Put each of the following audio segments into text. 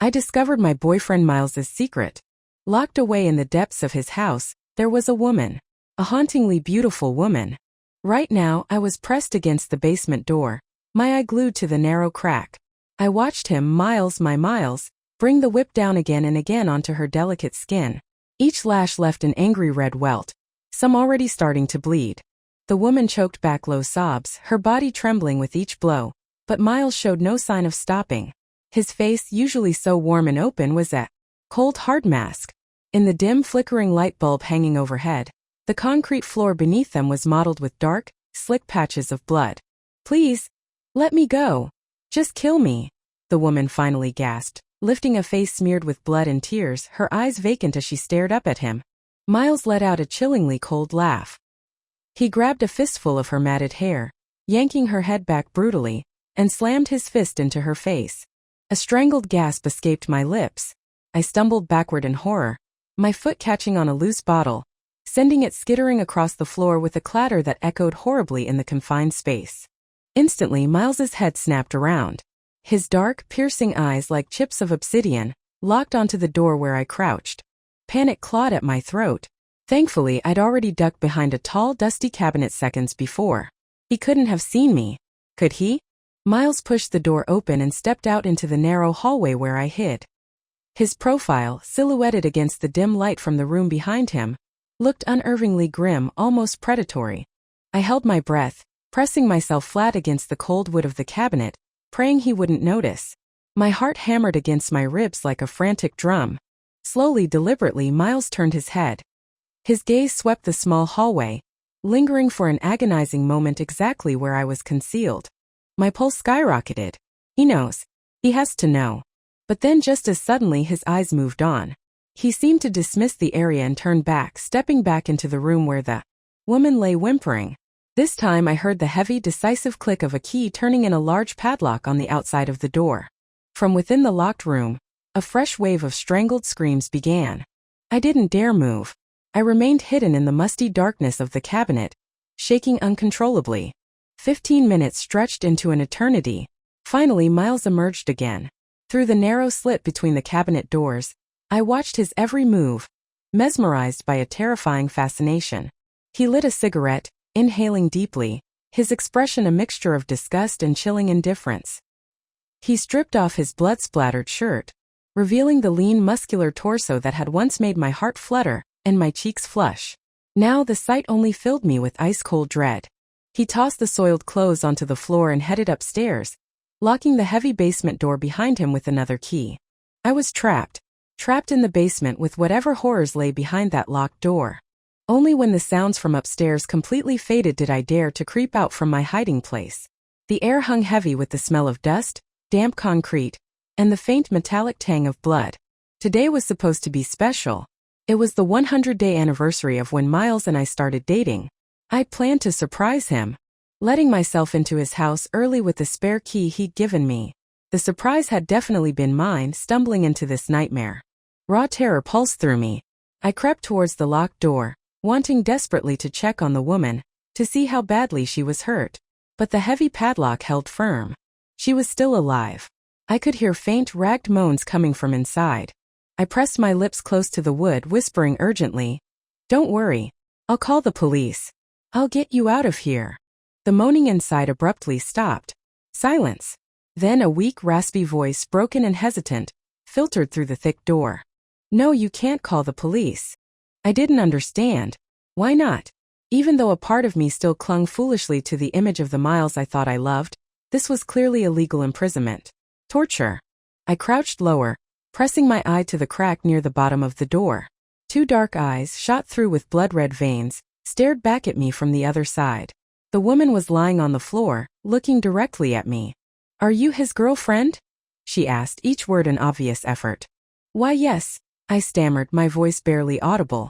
I discovered my boyfriend Miles's secret. Locked away in the depths of his house, there was a woman. A hauntingly beautiful woman. Right now, I was pressed against the basement door, my eye glued to the narrow crack. I watched him, Miles, my Miles, bring the whip down again and again onto her delicate skin. Each lash left an angry red welt, some already starting to bleed. The woman choked back low sobs, her body trembling with each blow, but Miles showed no sign of stopping. His face, usually so warm and open, was a cold, hard mask. In the dim, flickering light bulb hanging overhead, the concrete floor beneath them was mottled with dark, slick patches of blood. "Please, let me go. Just kill me," the woman finally gasped, lifting a face smeared with blood and tears, her eyes vacant as she stared up at him. Miles let out a chillingly cold laugh. He grabbed a fistful of her matted hair, yanking her head back brutally, and slammed his fist into her face. A strangled gasp escaped my lips. I stumbled backward in horror, my foot catching on a loose bottle, sending it skittering across the floor with a clatter that echoed horribly in the confined space. Instantly, Miles's head snapped around. His dark, piercing eyes, like chips of obsidian, locked onto the door where I crouched. Panic clawed at my throat. Thankfully, I'd already ducked behind a tall, dusty cabinet seconds before. He couldn't have seen me. Could he? Miles pushed the door open and stepped out into the narrow hallway where I hid. His profile, silhouetted against the dim light from the room behind him, looked unnervingly grim, almost predatory. I held my breath, pressing myself flat against the cold wood of the cabinet, praying he wouldn't notice. My heart hammered against my ribs like a frantic drum. Slowly, deliberately, Miles turned his head. His gaze swept the small hallway, lingering for an agonizing moment exactly where I was concealed. My pulse skyrocketed. He knows. He has to know. But then just as suddenly his eyes moved on. He seemed to dismiss the area and turn back, stepping back into the room where the woman lay whimpering. This time I heard the heavy, decisive click of a key turning in a large padlock on the outside of the door. From within the locked room, a fresh wave of strangled screams began. I didn't dare move. I remained hidden in the musty darkness of the cabinet, shaking uncontrollably. 15 minutes stretched into an eternity. Finally, Miles emerged again. Through the narrow slit between the cabinet doors, I watched his every move, mesmerized by a terrifying fascination. He lit a cigarette, inhaling deeply, his expression a mixture of disgust and chilling indifference. He stripped off his blood-splattered shirt, revealing the lean, muscular torso that had once made my heart flutter and my cheeks flush. Now the sight only filled me with ice-cold dread. He tossed the soiled clothes onto the floor and headed upstairs, locking the heavy basement door behind him with another key. I was trapped in the basement with whatever horrors lay behind that locked door. Only when the sounds from upstairs completely faded did I dare to creep out from my hiding place. The air hung heavy with the smell of dust, damp concrete, and the faint metallic tang of blood. Today was supposed to be special. It was the 100-day anniversary of when Miles and I started dating. I'd planned to surprise him, letting myself into his house early with the spare key he'd given me. The surprise had definitely been mine, stumbling into this nightmare. Raw terror pulsed through me. I crept towards the locked door, wanting desperately to check on the woman, to see how badly she was hurt. But the heavy padlock held firm. She was still alive. I could hear faint, ragged moans coming from inside. I pressed my lips close to the wood, whispering urgently, "Don't worry. I'll call the police. I'll get you out of here." The moaning inside abruptly stopped. Silence. Then a weak, raspy voice, broken and hesitant, filtered through the thick door. "No, you can't call the police." I didn't understand. Why not? Even though a part of me still clung foolishly to the image of the Miles I thought I loved, this was clearly illegal imprisonment. Torture. I crouched lower, pressing my eye to the crack near the bottom of the door. Two dark eyes, shot through with blood-red veins, stared back at me from the other side. The woman was lying on the floor, looking directly at me. "Are you his girlfriend?" she asked, each word an obvious effort. "Why, yes," I stammered, my voice barely audible.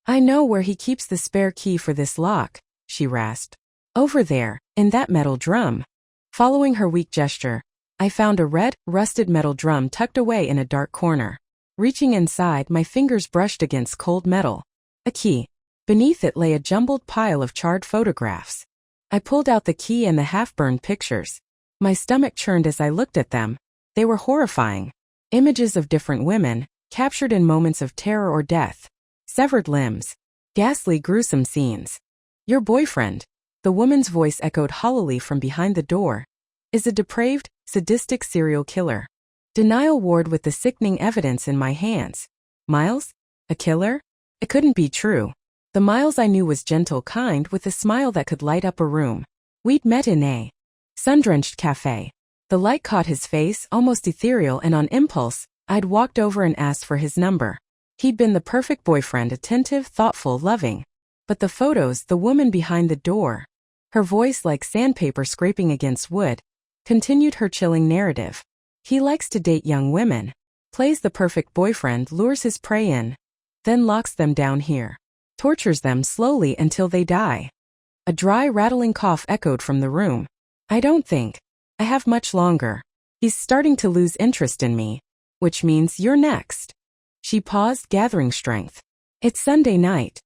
"I know where he keeps the spare key for this lock," she rasped. "Over there, in that metal drum." Following her weak gesture, I found a red, rusted metal drum tucked away in a dark corner. Reaching inside, my fingers brushed against cold metal. A key. Beneath it lay a jumbled pile of charred photographs. I pulled out the key and the half-burned pictures. My stomach churned as I looked at them. They were horrifying. Images of different women, captured in moments of terror or death. Severed limbs. Ghastly, gruesome scenes. Your boyfriend, the woman's voice echoed hollowly from behind the door, is a depraved, sadistic serial killer. Denial warred with the sickening evidence in my hands. Miles? A killer? It couldn't be true. The Miles I knew was gentle, kind, with a smile that could light up a room. We'd met in a sun-drenched cafe. The light caught his face, almost ethereal, and on impulse, I'd walked over and asked for his number. He'd been the perfect boyfriend, attentive, thoughtful, loving. But the photos, the woman behind the door, her voice like sandpaper scraping against wood, continued her chilling narrative. He likes to date young women, plays the perfect boyfriend, lures his prey in, then locks them down here, tortures them slowly until they die. A dry, rattling cough echoed from the room. I don't think I have much longer. He's starting to lose interest in me, which means you're next. She paused, gathering strength. It's Sunday night.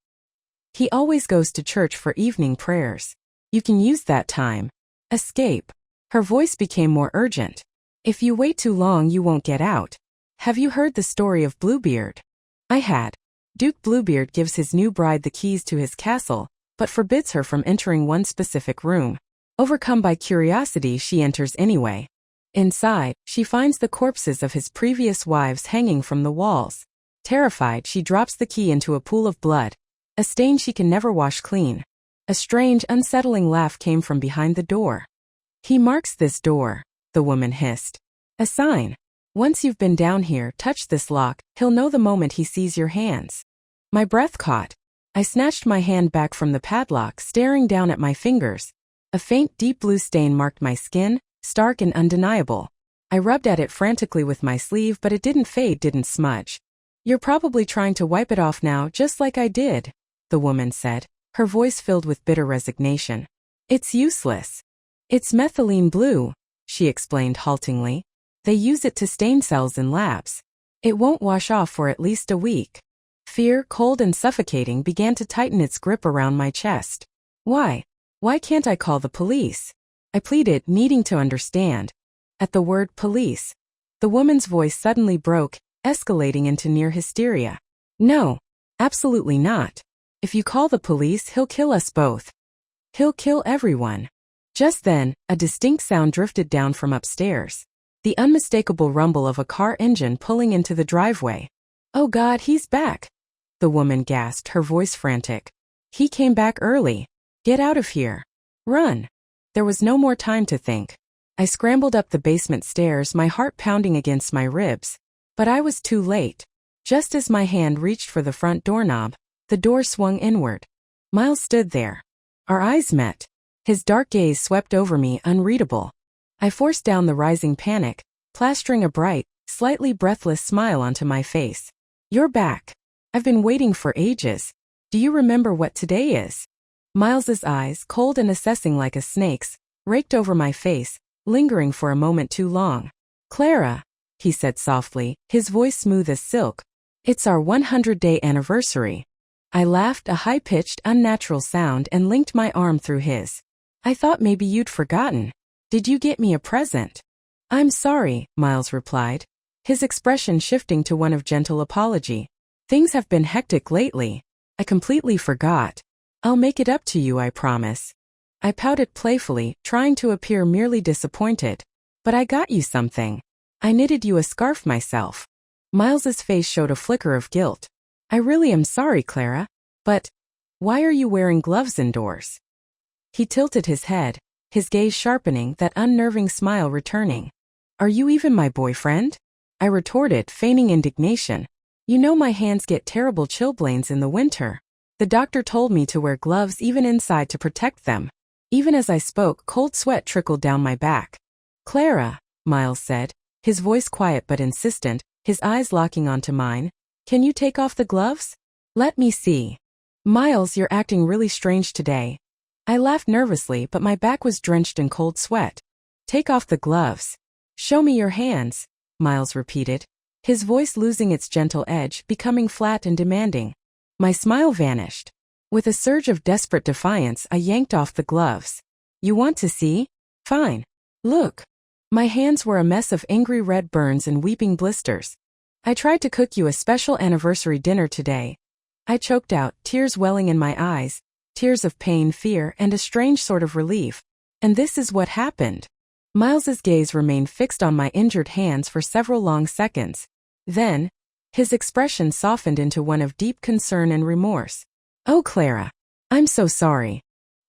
He always goes to church for evening prayers. You can use that time. Escape. Her voice became more urgent. If you wait too long, you won't get out. Have you heard the story of Bluebeard? I had. Duke Bluebeard gives his new bride the keys to his castle, but forbids her from entering one specific room. Overcome by curiosity, she enters anyway. Inside, she finds the corpses of his previous wives hanging from the walls. Terrified, she drops the key into a pool of blood, a stain she can never wash clean. A strange, unsettling laugh came from behind the door. He marks this door, the woman hissed. A sign. Once you've been down here, touch this lock, he'll know the moment he sees your hands. My breath caught. I snatched my hand back from the padlock, staring down at my fingers. A faint, deep blue stain marked my skin, stark and undeniable. I rubbed at it frantically with my sleeve, but it didn't fade, didn't smudge. You're probably trying to wipe it off now, just like I did, the woman said, her voice filled with bitter resignation. It's useless. It's methylene blue, she explained haltingly. They use it to stain cells in labs. It won't wash off for at least a week. Fear, cold and suffocating, began to tighten its grip around my chest. Why? Why can't I call the police? I pleaded, needing to understand. At the word police, the woman's voice suddenly broke, escalating into near hysteria. No, absolutely not. If you call the police, he'll kill us both. He'll kill everyone. Just then, a distinct sound drifted down from upstairs. The unmistakable rumble of a car engine pulling into the driveway. Oh God, he's back! The woman gasped, her voice frantic. He came back early. Get out of here. Run. There was no more time to think. I scrambled up the basement stairs, my heart pounding against my ribs. But I was too late. Just as my hand reached for the front doorknob, the door swung inward. Miles stood there. Our eyes met. His dark gaze swept over me, unreadable. I forced down the rising panic, plastering a bright, slightly breathless smile onto my face. You're back. I've been waiting for ages. Do you remember what today is? Miles's eyes, cold and assessing like a snake's, raked over my face, lingering for a moment too long. Clara, he said softly, his voice smooth as silk. It's our 100-day anniversary. I laughed, a high-pitched, unnatural sound, and linked my arm through his. I thought maybe you'd forgotten. Did you get me a present? I'm sorry, Miles replied, his expression shifting to one of gentle apology. Things have been hectic lately. I completely forgot. I'll make it up to you, I promise. I pouted playfully, trying to appear merely disappointed. But I got you something. I knitted you a scarf myself. Miles's face showed a flicker of guilt. I really am sorry, Clara. But why are you wearing gloves indoors? He tilted his head, his gaze sharpening, that unnerving smile returning. Are you even my boyfriend? I retorted, feigning indignation. You know my hands get terrible chilblains in the winter. The doctor told me to wear gloves even inside to protect them. Even as I spoke, cold sweat trickled down my back. Clara, Miles said, his voice quiet but insistent, his eyes locking onto mine. Can you take off the gloves? Let me see. Miles, you're acting really strange today. I laughed nervously, but my back was drenched in cold sweat. Take off the gloves. Show me your hands, Miles repeated, his voice losing its gentle edge, becoming flat and demanding. My smile vanished. With a surge of desperate defiance, I yanked off the gloves. You want to see? Fine. Look. My hands were a mess of angry red burns and weeping blisters. I tried to cook you a special anniversary dinner today. I choked out, tears welling in my eyes, tears of pain, fear, and a strange sort of relief. And this is what happened. Miles's gaze remained fixed on my injured hands for several long seconds. Then, his expression softened into one of deep concern and remorse. Oh, Clara. I'm so sorry.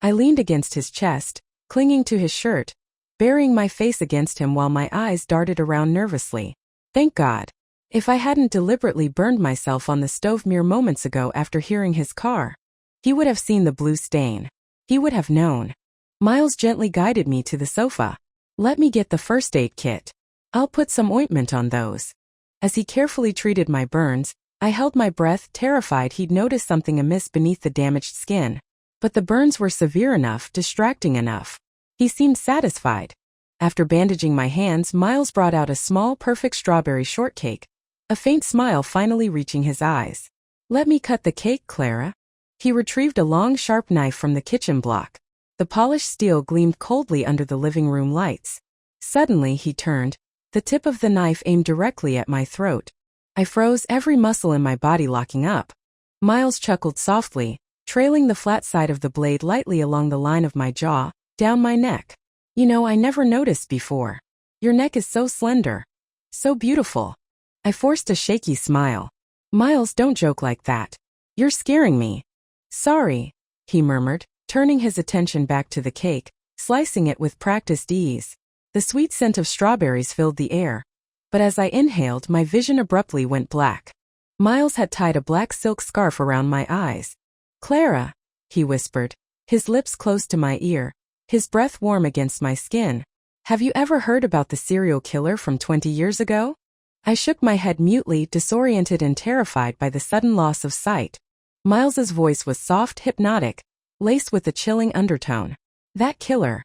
I leaned against his chest, clinging to his shirt, burying my face against him while my eyes darted around nervously. Thank God. If I hadn't deliberately burned myself on the stove mere moments ago after hearing his car, he would have seen the blue stain. He would have known. Miles gently guided me to the sofa. Let me get the first aid kit. I'll put some ointment on those. As he carefully treated my burns, I held my breath, terrified he'd notice something amiss beneath the damaged skin. But the burns were severe enough, distracting enough. He seemed satisfied. After bandaging my hands, Miles brought out a small, perfect strawberry shortcake, a faint smile finally reaching his eyes. Let me cut the cake, Clara. He retrieved a long, sharp knife from the kitchen block. The polished steel gleamed coldly under the living room lights. Suddenly he turned, the tip of the knife aimed directly at my throat. I froze, every muscle in my body locking up. Miles chuckled softly, trailing the flat side of the blade lightly along the line of my jaw, down my neck. You know, I never noticed before. Your neck is so slender. So beautiful. I forced a shaky smile. Miles, don't joke like that. You're scaring me. Sorry, he murmured, turning his attention back to the cake, slicing it with practiced ease. The sweet scent of strawberries filled the air. But as I inhaled, my vision abruptly went black. Miles had tied a black silk scarf around my eyes. Clara, he whispered, his lips close to my ear, his breath warm against my skin. Have you ever heard about the serial killer from 20 years ago? I shook my head mutely, disoriented and terrified by the sudden loss of sight. Miles's voice was soft, hypnotic, laced with a chilling undertone. That killer.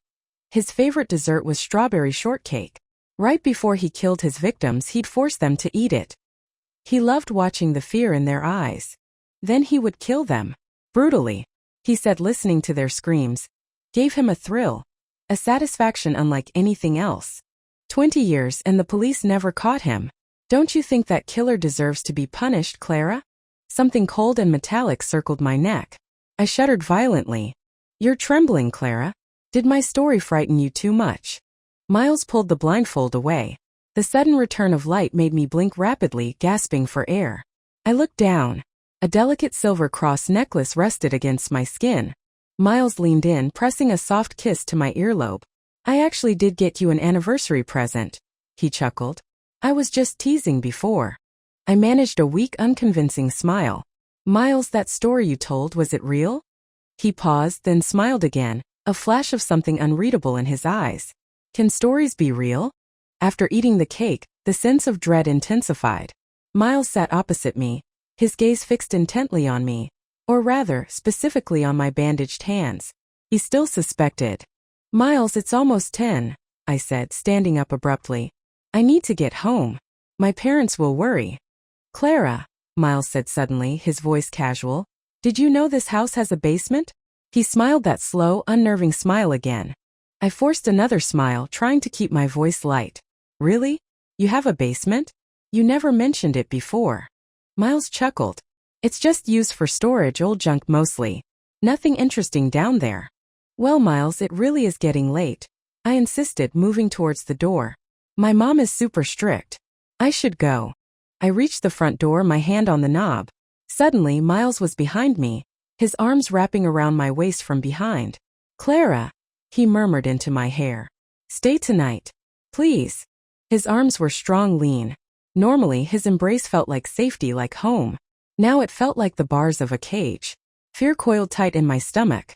His favorite dessert was strawberry shortcake. Right before he killed his victims, he'd force them to eat it. He loved watching the fear in their eyes. Then he would kill them. Brutally. He said listening to their screams gave him a thrill, a satisfaction unlike anything else. 20 years and the police never caught him. Don't you think that killer deserves to be punished, Clara? Something cold and metallic circled my neck. I shuddered violently. You're trembling, Clara. Did my story frighten you too much? Miles pulled the blindfold away. The sudden return of light made me blink rapidly, gasping for air. I looked down. A delicate silver cross necklace rested against my skin. Miles leaned in, pressing a soft kiss to my earlobe. I actually did get you an anniversary present, he chuckled. I was just teasing before. I managed a weak, unconvincing smile. Miles, that story you told, was it real? He paused, then smiled again, a flash of something unreadable in his eyes. Can stories be real? After eating the cake, the sense of dread intensified. Miles sat opposite me, his gaze fixed intently on me, or rather, specifically on my bandaged hands. He still suspected. Miles, it's almost 10, I said, standing up abruptly. I need to get home. My parents will worry. Clara, Miles said suddenly, his voice casual. Did you know this house has a basement? He smiled that slow, unnerving smile again. I forced another smile, trying to keep my voice light. Really? You have a basement? You never mentioned it before. Miles chuckled. It's just used for storage, old junk mostly. Nothing interesting down there. Well, Miles, it really is getting late. I insisted, moving towards the door. My mom is super strict. I should go. I reached the front door, my hand on the knob. Suddenly, Miles was behind me, his arms wrapping around my waist from behind. Clara, he murmured into my hair. Stay tonight. Please. His arms were strong, lean. Normally, his embrace felt like safety, like home. Now it felt like the bars of a cage. Fear coiled tight in my stomach.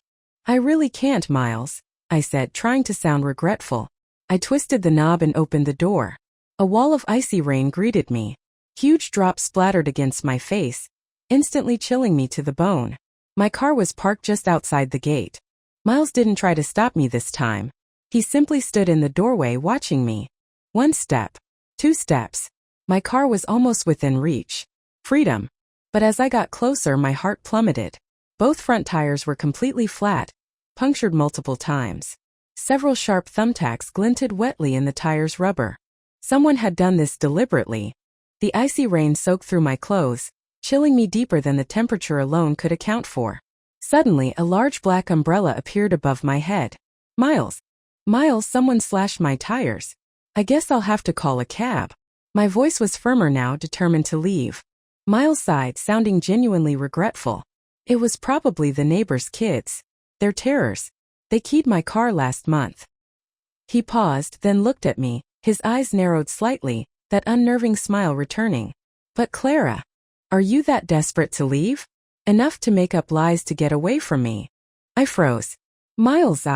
I really can't, Miles, I said, trying to sound regretful. I twisted the knob and opened the door. A wall of icy rain greeted me. Huge drops splattered against my face, instantly chilling me to the bone. My car was parked just outside the gate. Miles didn't try to stop me this time. He simply stood in the doorway watching me. 1 step. 2 steps. My car was almost within reach. Freedom. But as I got closer, my heart plummeted. Both front tires were completely flat, punctured multiple times. Several sharp thumbtacks glinted wetly in the tire's rubber. Someone had done this deliberately. The icy rain soaked through my clothes, chilling me deeper than the temperature alone could account for. Suddenly, a large black umbrella appeared above my head. Miles! Miles, someone slashed my tires. I guess I'll have to call a cab. My voice was firmer now, determined to leave. Miles sighed, sounding genuinely regretful. It was probably the neighbors' kids. Their terrors. They keyed my car last month. He paused, then looked at me, his eyes narrowed slightly, that unnerving smile returning. But Clara, are you that desperate to leave? Enough to make up lies to get away from me? I froze. Miles,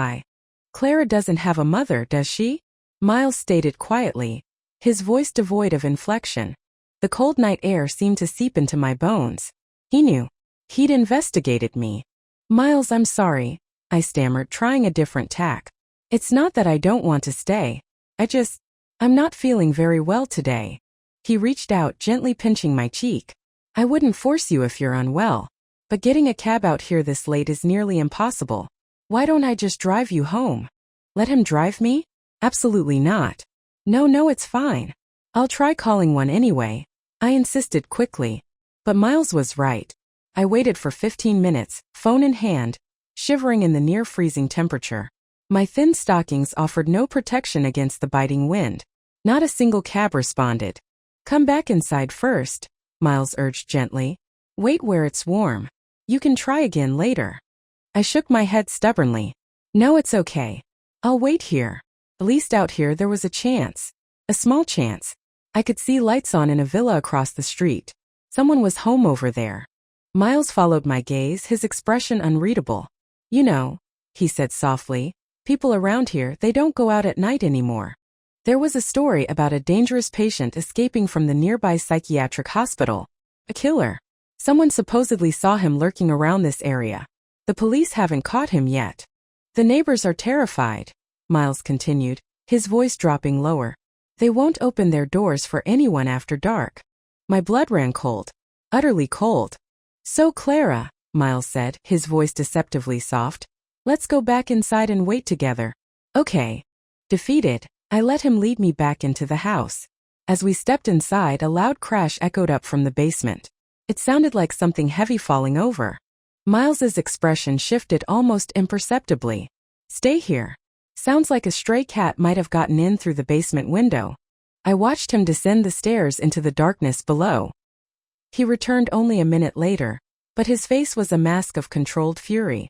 Clara doesn't have a mother, does she? Miles stated quietly, his voice devoid of inflection. The cold night air seemed to seep into my bones. He knew. He'd investigated me. Miles, I'm sorry, I stammered, trying a different tack. It's not that I don't want to stay. I'm not feeling very well today. He reached out, gently pinching my cheek. I wouldn't force you if you're unwell, but getting a cab out here this late is nearly impossible. Why don't I just drive you home? Let him drive me? Absolutely not. No, it's fine. I'll try calling one anyway, I insisted quickly. But Miles was right. I waited for 15 minutes, phone in hand, shivering in the near-freezing temperature. My thin stockings offered no protection against the biting wind. Not a single cab responded. Come back inside first, Miles urged gently. Wait where it's warm. You can try again later. I shook my head stubbornly. No, it's okay. I'll wait here. At least out here there was a chance. A small chance. I could see lights on in a villa across the street. Someone was home over there. Miles followed my gaze, his expression unreadable. You know, he said softly, people around here, they don't go out at night anymore. There was a story about a dangerous patient escaping from the nearby psychiatric hospital. A killer. Someone supposedly saw him lurking around this area. The police haven't caught him yet. The neighbors are terrified, Miles continued, his voice dropping lower. They won't open their doors for anyone after dark. My blood ran cold. Utterly cold. So Clara, Miles said, his voice deceptively soft, let's go back inside and wait together. Okay. Defeated, I let him lead me back into the house. As we stepped inside, a loud crash echoed up from the basement. It sounded like something heavy falling over. Miles's expression shifted almost imperceptibly. Stay here. Sounds like a stray cat might have gotten in through the basement window. I watched him descend the stairs into the darkness below. He returned only a minute later, but his face was a mask of controlled fury.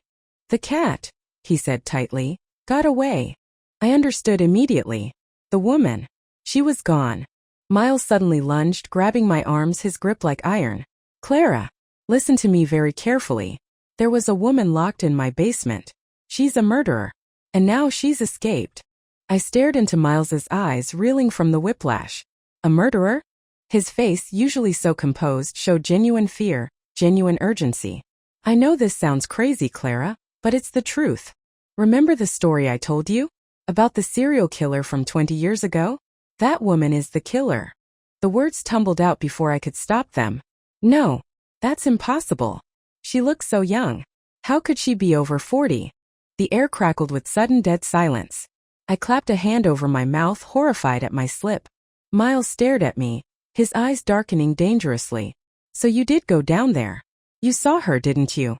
The cat, he said tightly, got away. I understood immediately. The woman. She was gone. Miles suddenly lunged, grabbing my arms, his grip like iron. Clara, listen to me very carefully. There was a woman locked in my basement. She's a murderer. And now she's escaped. I stared into Miles's eyes, reeling from the whiplash. A murderer? His face, usually so composed, showed genuine fear, genuine urgency. I know this sounds crazy, Clara, but it's the truth. Remember the story I told you? About the serial killer from 20 years ago? That woman is the killer. The words tumbled out before I could stop them. No, that's impossible. She looks so young. How could she be over 40? The air crackled with sudden dead silence. I clapped a hand over my mouth, horrified at my slip. Miles stared at me, his eyes darkening dangerously. So you did go down there. You saw her, didn't you?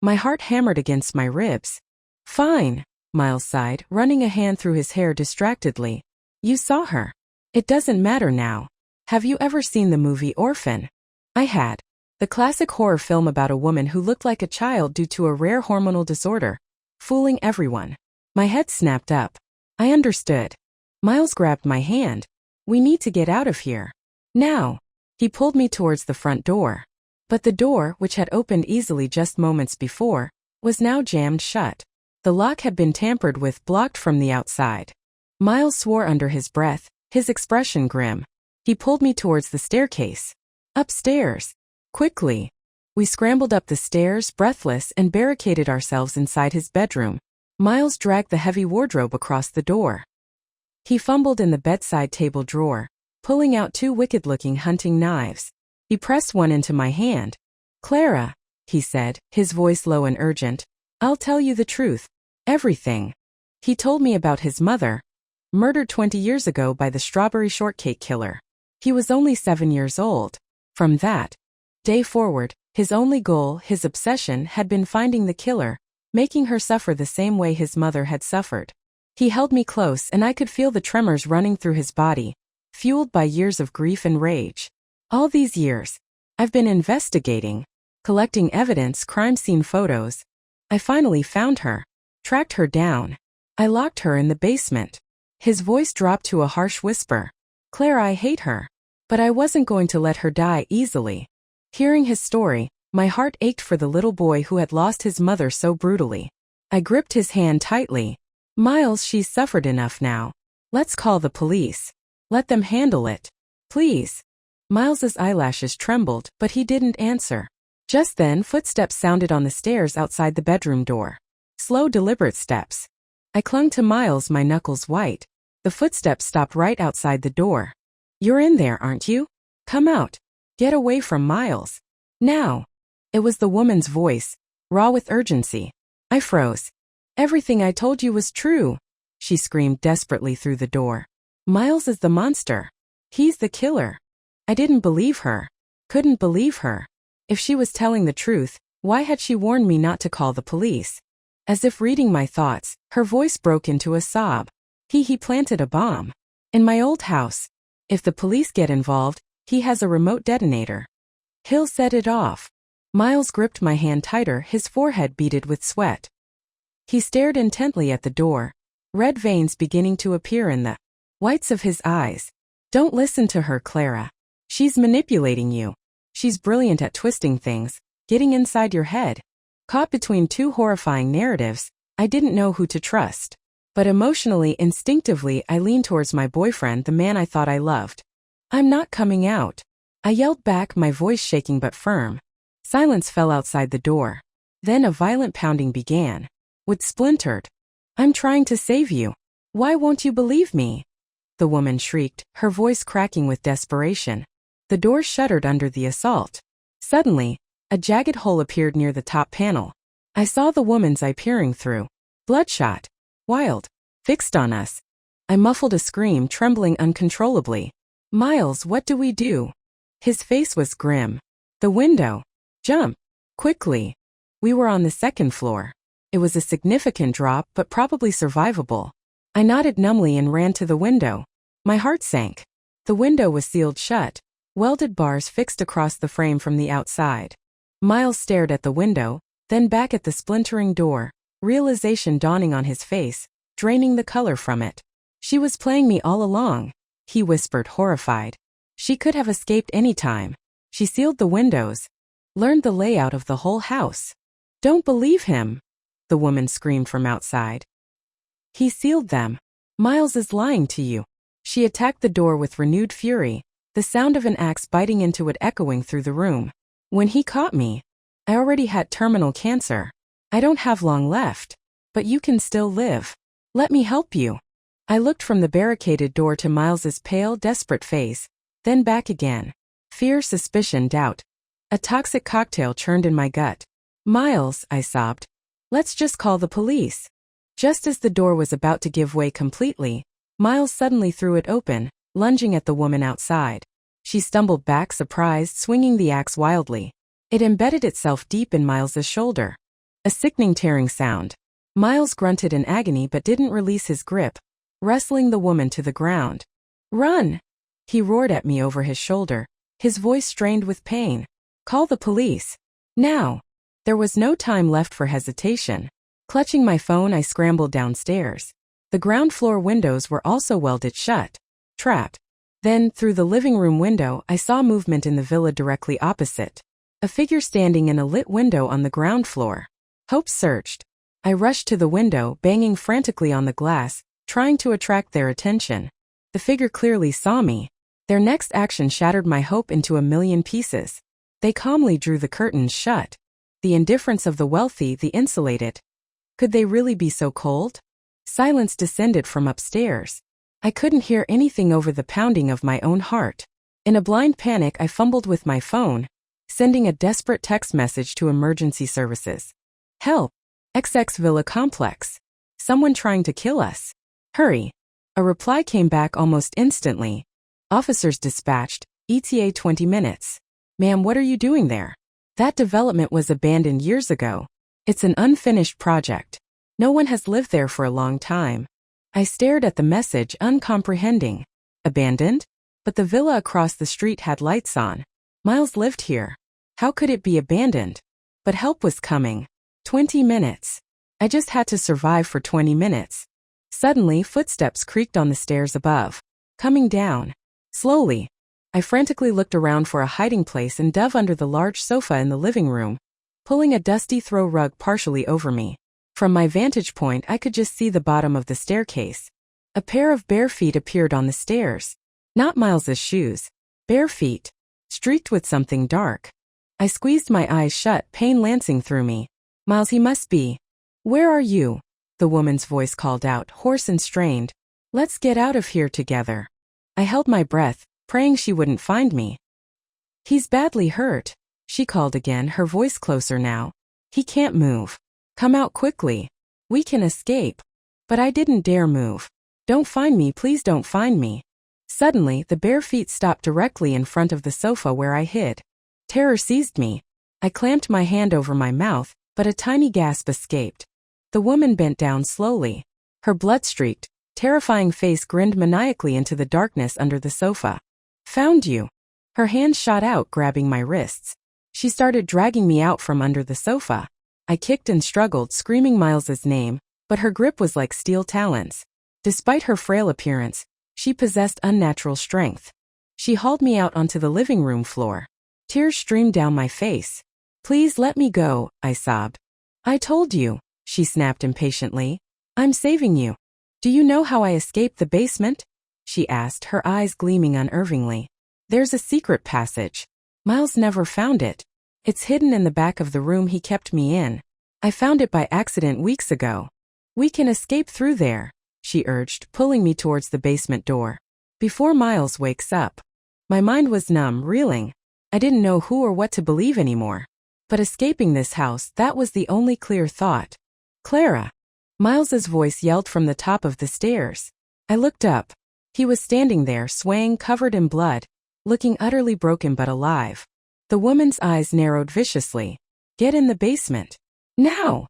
My heart hammered against my ribs. Fine, Miles sighed, running a hand through his hair distractedly. You saw her. It doesn't matter now. Have you ever seen the movie Orphan? I had. The classic horror film about a woman who looked like a child due to a rare hormonal disorder, fooling everyone. My head snapped up. I understood. Miles grabbed my hand. We need to get out of here. Now. He pulled me towards the front door. But the door, which had opened easily just moments before, was now jammed shut. The lock had been tampered with, blocked from the outside. Miles swore under his breath, his expression grim. He pulled me towards the staircase. Upstairs. Quickly. We scrambled up the stairs, breathless, and barricaded ourselves inside his bedroom. Miles dragged the heavy wardrobe across the door. He fumbled in the bedside table drawer, pulling out two wicked-looking hunting knives. He pressed one into my hand. Clara, he said, his voice low and urgent, I'll tell you the truth. Everything. He told me about his mother, murdered 20 years ago by the strawberry shortcake killer. He was only 7 years old. From that day forward, his only goal, his obsession, had been finding the killer, making her suffer the same way his mother had suffered. He held me close and I could feel the tremors running through his body, fueled by years of grief and rage. All these years, I've been investigating, collecting evidence, crime scene photos. I finally found her, tracked her down. I locked her in the basement. His voice dropped to a harsh whisper. Claire, I hate her. But I wasn't going to let her die easily. Hearing his story, my heart ached for the little boy who had lost his mother so brutally. I gripped his hand tightly. Miles, she's suffered enough now. Let's call the police. Let them handle it. Please. Miles's eyelashes trembled, but he didn't answer. Just then, footsteps sounded on the stairs outside the bedroom door. Slow, deliberate steps. I clung to Miles, my knuckles white. The footsteps stopped right outside the door. You're in there, aren't you? Come out. Get away from Miles. Now. It was the woman's voice, raw with urgency. I froze. Everything I told you was true, she screamed desperately through the door. Miles is the monster. He's the killer. I didn't believe her. Couldn't believe her. If she was telling the truth, why had she warned me not to call the police? As if reading my thoughts, her voice broke into a sob. He planted a bomb. In my old house. If the police get involved, he has a remote detonator. He'll set it off. Miles gripped my hand tighter, his forehead beaded with sweat. He stared intently at the door, red veins beginning to appear in the whites of his eyes. Don't listen to her, Clara. She's manipulating you. She's brilliant at twisting things, getting inside your head. Caught between two horrifying narratives, I didn't know who to trust. But emotionally, instinctively, I leaned towards my boyfriend, the man I thought I loved. I'm not coming out. I yelled back, my voice shaking but firm. Silence fell outside the door. Then a violent pounding began. Wood splintered. I'm trying to save you. Why won't you believe me? The woman shrieked, her voice cracking with desperation. The door shuddered under the assault. Suddenly, a jagged hole appeared near the top panel. I saw the woman's eye peering through. Bloodshot. Wild. Fixed on us. I muffled a scream, trembling uncontrollably. Miles, what do we do? His face was grim. The window. Jump. Quickly. We were on the second floor. It was a significant drop, but probably survivable. I nodded numbly and ran to the window. My heart sank. The window was sealed shut, welded bars fixed across the frame from the outside. Miles stared at the window, then back at the splintering door, realization dawning on his face, draining the color from it. She was playing me all along, he whispered, horrified. She could have escaped any time. She sealed the windows, learned the layout of the whole house. Don't believe him, the woman screamed from outside. He sealed them. Miles is lying to you. She attacked the door with renewed fury, the sound of an axe biting into it echoing through the room. When he caught me, I already had terminal cancer. I don't have long left. But you can still live. Let me help you. I looked from the barricaded door to Miles's pale, desperate face, then back again. Fear, suspicion, doubt. A toxic cocktail churned in my gut. Miles, I sobbed. Let's just call the police. Just as the door was about to give way completely, Miles suddenly threw it open, lunging at the woman outside. She stumbled back, surprised, swinging the axe wildly. It embedded itself deep in Miles's shoulder. A sickening tearing sound. Miles grunted in agony but didn't release his grip, wrestling the woman to the ground. Run! He roared at me over his shoulder, his voice strained with pain. Call the police. Now! There was no time left for hesitation. Clutching my phone, I scrambled downstairs. The ground floor windows were also welded shut. Trapped. Then, through the living room window, I saw movement in the villa directly opposite. A figure standing in a lit window on the ground floor. Hope surged. I rushed to the window, banging frantically on the glass, trying to attract their attention. The figure clearly saw me. Their next action shattered my hope into a million pieces. They calmly drew the curtains shut. The indifference of the wealthy, the insulated. Could they really be so cold? Silence descended from upstairs. I couldn't hear anything over the pounding of my own heart. In a blind panic, I fumbled with my phone, sending a desperate text message to emergency services. Help! XX Villa Complex. someone trying to kill us? Hurry. A reply came back almost instantly. Officers dispatched, ETA 20 minutes. Ma'am, what are you doing there? That development was abandoned years ago. It's an unfinished project. No one has lived there for a long time. I stared at the message, uncomprehending. Abandoned? But the villa across the street had lights on. Miles lived here. How could it be abandoned? But help was coming. 20 minutes. I just had to survive for 20 minutes. Suddenly, footsteps creaked on the stairs above. Coming down. Slowly. I frantically looked around for a hiding place and dove under the large sofa in the living room, pulling a dusty throw rug partially over me. From my vantage point, I could just see the bottom of the staircase. A pair of bare feet appeared on the stairs. Not Miles's shoes. Bare feet. Streaked with something dark. I squeezed my eyes shut, pain lancing through me. Miles, he must be. Where are you? The woman's voice called out, hoarse and strained. Let's get out of here together. I held my breath, praying she wouldn't find me. He's badly hurt, she called again, her voice closer now. He can't move. Come out quickly. We can escape. But I didn't dare move. Don't find me, please don't find me. Suddenly, the bare feet stopped directly in front of the sofa where I hid. Terror seized me. I clamped my hand over my mouth, but a tiny gasp escaped. The woman bent down slowly. Her blood-streaked, terrifying face grinned maniacally into the darkness under the sofa. Found you. Her hand shot out, grabbing my wrists. She started dragging me out from under the sofa. I kicked and struggled, screaming Miles's name, but her grip was like steel talons. Despite her frail appearance, she possessed unnatural strength. She hauled me out onto the living room floor. Tears streamed down my face. Please let me go, I sobbed. I told you, she snapped impatiently. I'm saving you. Do you know how I escaped the basement? She asked, her eyes gleaming unervingly. There's a secret passage. Miles never found it. It's hidden in the back of the room he kept me in. I found it by accident weeks ago. We can escape through there, she urged, pulling me towards the basement door. Before Miles wakes up. My mind was numb, reeling. I didn't know who or what to believe anymore. But escaping this house, that was the only clear thought. Clara. Miles's voice yelled from the top of the stairs. I looked up. He was standing there, swaying, covered in blood, looking utterly broken but alive. The woman's eyes narrowed viciously. Get in the basement. Now!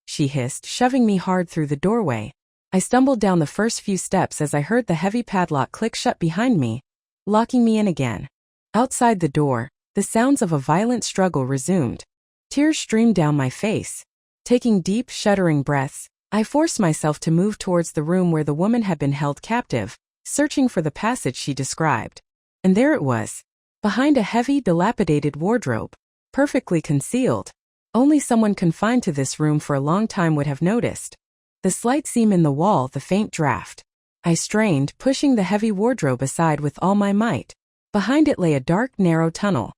She hissed, shoving me hard through the doorway. I stumbled down the first few steps as I heard the heavy padlock click shut behind me, locking me in again. Outside the door, the sounds of a violent struggle resumed. Tears streamed down my face. Taking deep, shuddering breaths, I forced myself to move towards the room where the woman had been held captive, searching for the passage she described. And there it was. Behind a heavy, dilapidated wardrobe. Perfectly concealed. Only someone confined to this room for a long time would have noticed. The slight seam in the wall, the faint draft. I strained, pushing the heavy wardrobe aside with all my might. Behind it lay a dark, narrow tunnel.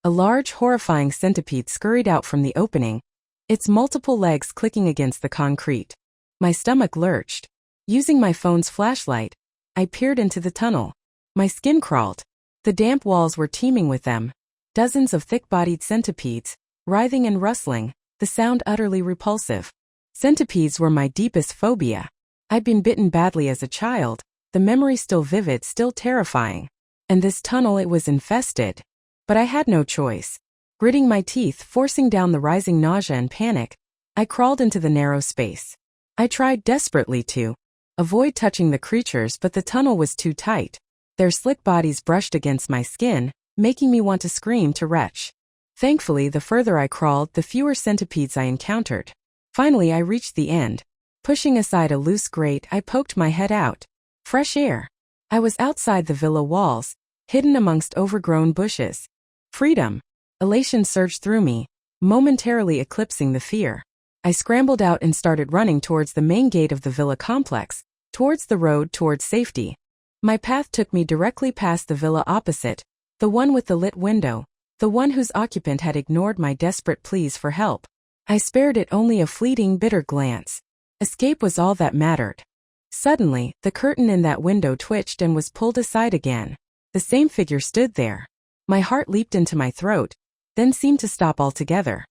A large, horrifying centipede scurried out from the opening, its multiple legs clicking against the concrete. My stomach lurched. Using my phone's flashlight, I peered into the tunnel. My skin crawled. The damp walls were teeming with them. Dozens of thick-bodied centipedes, writhing and rustling, the sound utterly repulsive. Centipedes were my deepest phobia. I'd been bitten badly as a child, the memory still vivid, still terrifying. And this tunnel, it was infested. But I had no choice. Gritting my teeth, forcing down the rising nausea and panic, I crawled into the narrow space. I tried desperately to avoid touching the creatures, but the tunnel was too tight. Their slick bodies brushed against my skin, making me want to scream to retch. Thankfully, the further I crawled, the fewer centipedes I encountered. Finally, I reached the end. Pushing aside a loose grate, I poked my head out. Fresh air. I was outside the villa walls, hidden amongst overgrown bushes. Freedom. Elation surged through me, momentarily eclipsing the fear. I scrambled out and started running towards the main gate of the villa complex, towards the road, towards safety. My path took me directly past the villa opposite, the one with the lit window, the one whose occupant had ignored my desperate pleas for help. I spared it only a fleeting, bitter glance. Escape was all that mattered. Suddenly, the curtain in that window twitched and was pulled aside again. The same figure stood there. My heart leaped into my throat, then seemed to stop altogether.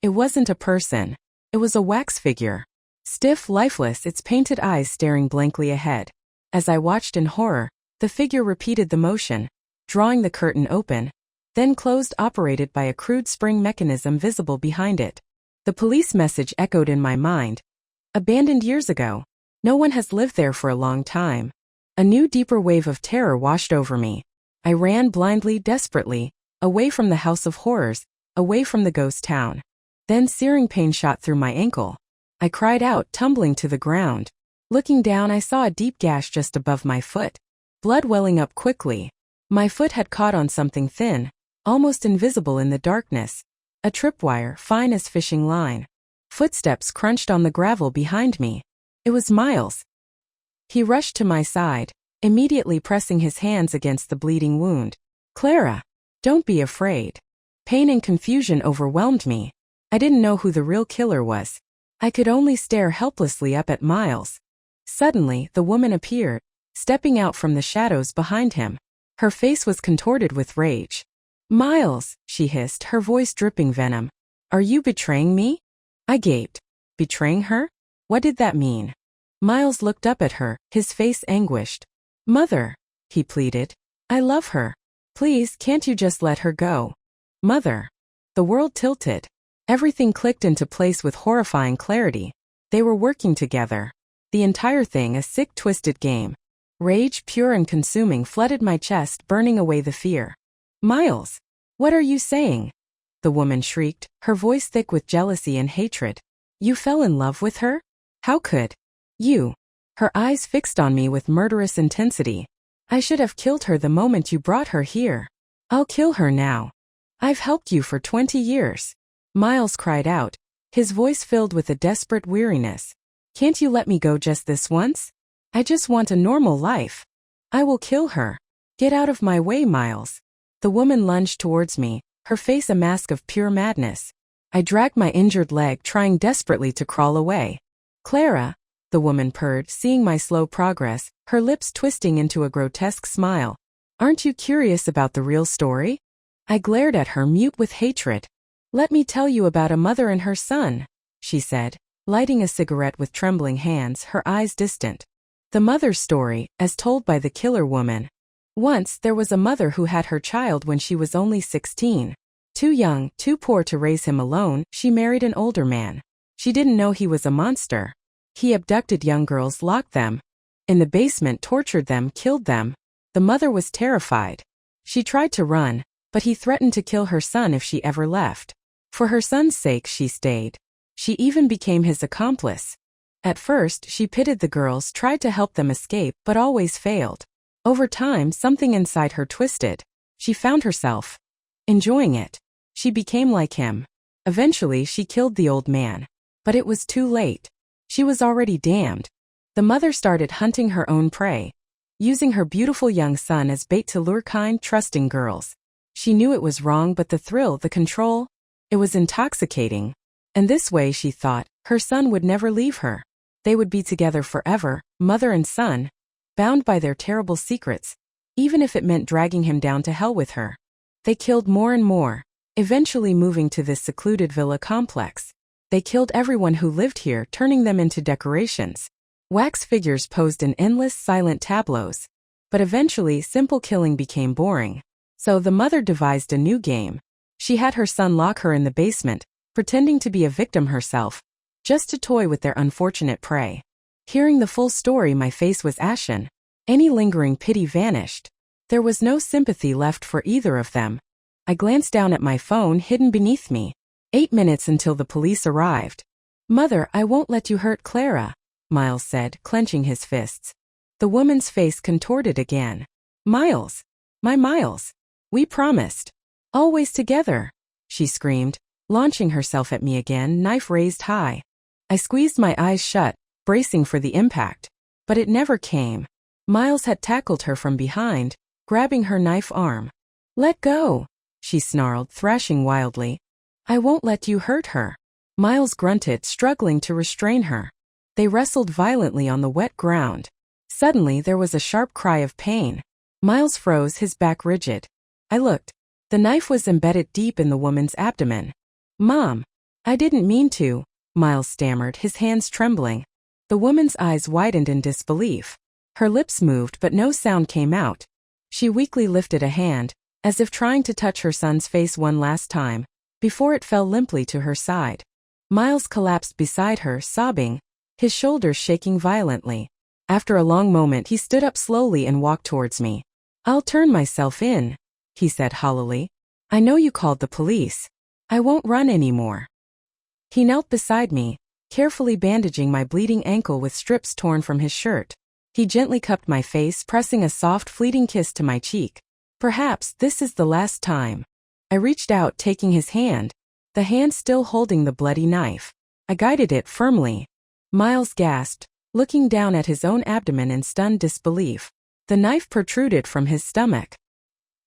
It wasn't a person. It was a wax figure. Stiff, lifeless, its painted eyes staring blankly ahead. As I watched in horror, the figure repeated the motion, drawing the curtain open, then closed, operated by a crude spring mechanism visible behind it. The police message echoed in my mind. Abandoned years ago. No one has lived there for a long time. A new, deeper wave of terror washed over me. I ran blindly, desperately, away from the house of horrors, away from the ghost town. Then searing pain shot through my ankle. I cried out, tumbling to the ground. Looking down, I saw a deep gash just above my foot. Blood welling up quickly. My foot had caught on something thin, almost invisible in the darkness. A tripwire, fine as fishing line. Footsteps crunched on the gravel behind me. It was Miles. He rushed to my side, immediately pressing his hands against the bleeding wound. Clara, don't be afraid. Pain and confusion overwhelmed me. I didn't know who the real killer was. I could only stare helplessly up at Miles. Suddenly, the woman appeared, stepping out from the shadows behind him. Her face was contorted with rage. Miles, she hissed, her voice dripping venom. Are you betraying me? I gaped. Betraying her? What did that mean? Miles looked up at her, his face anguished. Mother, he pleaded. I love her. Please, can't you just let her go? Mother. The world tilted. Everything clicked into place with horrifying clarity. They were working together. The entire thing a sick, twisted game. Rage, pure and consuming, flooded my chest, burning away the fear. Miles, what are you saying? The woman shrieked, her voice thick with jealousy and hatred. You fell in love with her? How could you? Her eyes fixed on me with murderous intensity. I should have killed her the moment you brought her here. I'll kill her now. I've helped you for 20 years. Miles cried out, his voice filled with a desperate weariness. Can't you let me go just this once? I just want a normal life. I will kill her. Get out of my way, Miles. The woman lunged towards me, her face a mask of pure madness. I dragged my injured leg, trying desperately to crawl away. Clara, the woman purred, seeing my slow progress, her lips twisting into a grotesque smile. Aren't you curious about the real story? I glared at her, mute with hatred. Let me tell you about a mother and her son, she said, lighting a cigarette with trembling hands, her eyes distant. The mother's story, as told by the killer woman. Once, there was a mother who had her child when she was only 16. Too young, too poor to raise him alone, she married an older man. She didn't know he was a monster. He abducted young girls, locked them in the basement, tortured them, killed them. The mother was terrified. She tried to run, but he threatened to kill her son if she ever left. For her son's sake, she stayed. She even became his accomplice. At first, she pitied the girls, tried to help them escape, but always failed. Over time, something inside her twisted. She found herself enjoying it. She became like him. Eventually, she killed the old man. But it was too late. She was already damned. The mother started hunting her own prey, using her beautiful young son as bait to lure kind, trusting girls. She knew it was wrong, but the thrill, the control, it was intoxicating. And this way, she thought, her son would never leave her. They would be together forever, mother and son, bound by their terrible secrets, even if it meant dragging him down to hell with her. They killed more and more, eventually moving to this secluded villa complex. They killed everyone who lived here, turning them into decorations. Wax figures posed in endless, silent tableaus. But eventually, simple killing became boring. So the mother devised a new game. She had her son lock her in the basement, pretending to be a victim herself, just to toy with their unfortunate prey. Hearing the full story, my face was ashen. Any lingering pity vanished. There was no sympathy left for either of them. I glanced down at my phone hidden beneath me. 8 minutes until the police arrived. Mother, I won't let you hurt Clara, Miles said, clenching his fists. The woman's face contorted again. Miles. My Miles. We promised. Always together, she screamed, launching herself at me again, knife raised high. I squeezed my eyes shut, bracing for the impact. But it never came. Miles had tackled her from behind, grabbing her knife arm. Let go, she snarled, thrashing wildly. I won't let you hurt her. Miles grunted, struggling to restrain her. They wrestled violently on the wet ground. Suddenly there was a sharp cry of pain. Miles froze, his back rigid. I looked. The knife was embedded deep in the woman's abdomen. Mom. I didn't mean to. Miles stammered, his hands trembling. The woman's eyes widened in disbelief. Her lips moved but no sound came out. She weakly lifted a hand, as if trying to touch her son's face one last time, before it fell limply to her side. Miles collapsed beside her, sobbing, his shoulders shaking violently. After a long moment he stood up slowly and walked towards me. "I'll turn myself in," he said hollowly. "I know you called the police. I won't run anymore." He knelt beside me, carefully bandaging my bleeding ankle with strips torn from his shirt. He gently cupped my face, pressing a soft, fleeting kiss to my cheek. "Perhaps this is the last time." I reached out, taking his hand, the hand still holding the bloody knife. I guided it firmly. Miles gasped, looking down at his own abdomen in stunned disbelief. The knife protruded from his stomach.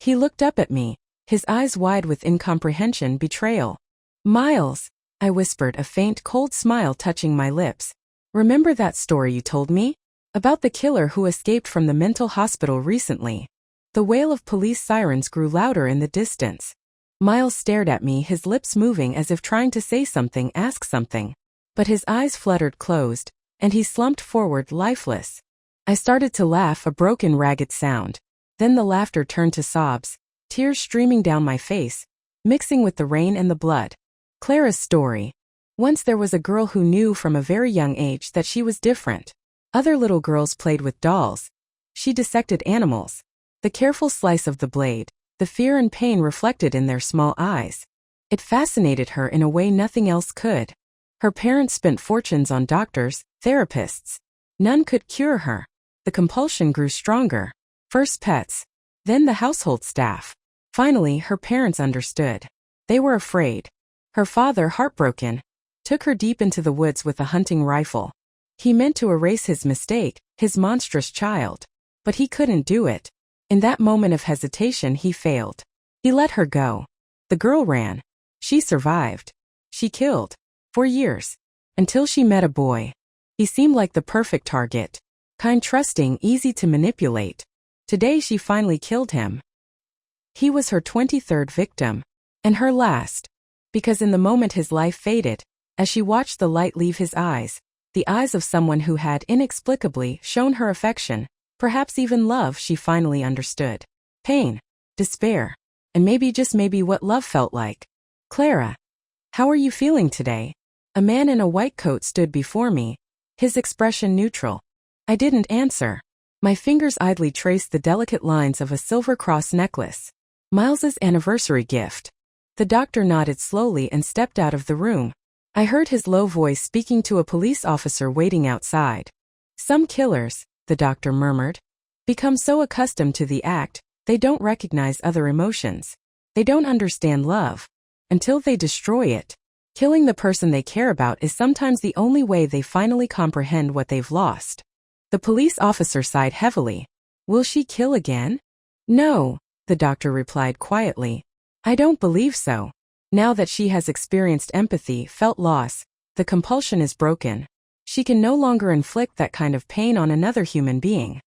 He looked up at me, his eyes wide with incomprehension, betrayal. "Miles," I whispered, a faint, cold smile touching my lips. "Remember that story you told me? About the killer who escaped from the mental hospital recently?" The wail of police sirens grew louder in the distance. Miles stared at me, his lips moving as if trying to say something, ask something. But his eyes fluttered closed, and he slumped forward, lifeless. I started to laugh, a broken, ragged sound. Then the laughter turned to sobs, tears streaming down my face, mixing with the rain and the blood. Clara's story. Once there was a girl who knew from a very young age that she was different. Other little girls played with dolls. She dissected animals. The careful slice of the blade, the fear and pain reflected in their small eyes. It fascinated her in a way nothing else could. Her parents spent fortunes on doctors, therapists. None could cure her. The compulsion grew stronger. First pets, then the household staff. Finally, her parents understood. They were afraid. Her father, heartbroken, took her deep into the woods with a hunting rifle. He meant to erase his mistake, his monstrous child. But he couldn't do it. In that moment of hesitation, he failed. He let her go. The girl ran. She survived. She killed. For years. Until she met a boy. He seemed like the perfect target. Kind, trusting, easy to manipulate. Today she finally killed him. He was her 23rd victim. And her last. Because in the moment his life faded, as she watched the light leave his eyes, the eyes of someone who had inexplicably shown her affection, perhaps even love, she finally understood. Pain, despair, and maybe, just maybe, what love felt like. "Clara, how are you feeling today?" A man in a white coat stood before me, his expression neutral. I didn't answer. My fingers idly traced the delicate lines of a silver cross necklace. Miles's anniversary gift. The doctor nodded slowly and stepped out of the room. I heard his low voice speaking to a police officer waiting outside. "Some killers," the doctor murmured, "become so accustomed to the act, they don't recognize other emotions. They don't understand love. Until they destroy it. Killing the person they care about is sometimes the only way they finally comprehend what they've lost." The police officer sighed heavily. "Will she kill again?" "No," the doctor replied quietly. "I don't believe so. Now that she has experienced empathy, felt loss, the compulsion is broken. She can no longer inflict that kind of pain on another human being."